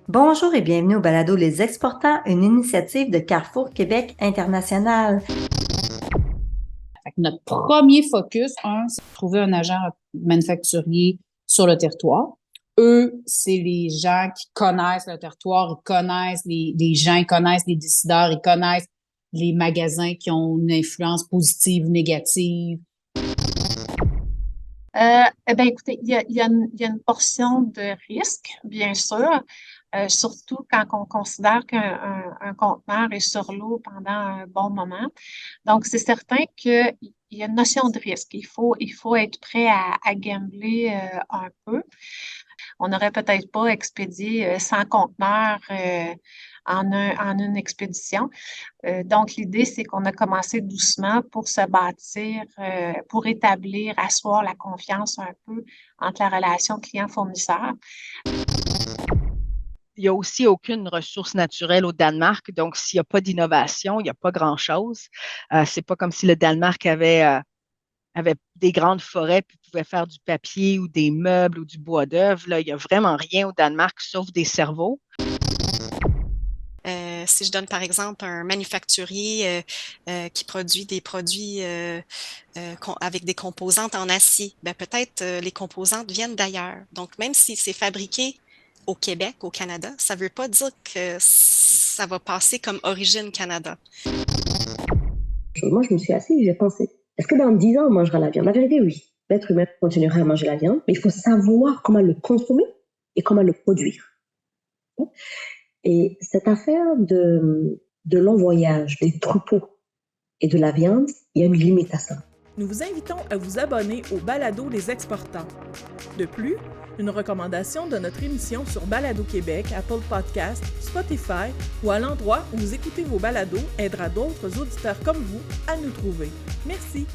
Bonjour et bienvenue au balado Les Exportants, une initiative de Carrefour Québec International. Fait que notre premier focus, c'est de trouver un agent manufacturier sur le territoire. Eux, c'est les gens qui connaissent le territoire, ils connaissent les gens, ils connaissent les décideurs, ils connaissent les magasins qui ont une influence positive ou négative. Écoutez, il y a une portion de risque, bien sûr, surtout quand on considère qu'un conteneur est sur l'eau pendant un bon moment. Donc, c'est certain qu'il y a une notion de risque. Il faut être prêt à gambler un peu. On n'aurait peut-être pas expédié 100 conteneurs en une expédition. Donc, l'idée, c'est qu'on a commencé doucement pour se bâtir, pour établir, asseoir la confiance un peu entre la relation client-fournisseur. Il n'y a aussi aucune ressource naturelle au Danemark, donc s'il n'y a pas d'innovation, il n'y a pas grand-chose. C'est pas comme si le Danemark avait des grandes forêts puis pouvait faire du papier ou des meubles ou du bois d'œuvre. Là, il n'y a vraiment rien au Danemark sauf des cerveaux. Si je donne par exemple un manufacturier qui produit des produits avec des composantes en acier, ben peut-être les composantes viennent d'ailleurs. Donc même si c'est fabriqué au Québec, au Canada, ça ne veut pas dire que ça va passer comme origine Canada. Moi, je me suis assise et j'ai pensé, est-ce que dans 10 ans, on mangera la viande? La vérité, oui. L'être humain continuera à manger la viande, mais il faut savoir comment le consommer et comment le produire. Et cette affaire de long voyage, des troupeaux et de la viande, il y a une limite à ça. Nous vous invitons à vous abonner au Balado Les Exportants. De plus, une recommandation de notre émission sur Balado Québec, Apple Podcasts, Spotify ou à l'endroit où vous écoutez vos balados aidera d'autres auditeurs comme vous à nous trouver. Merci!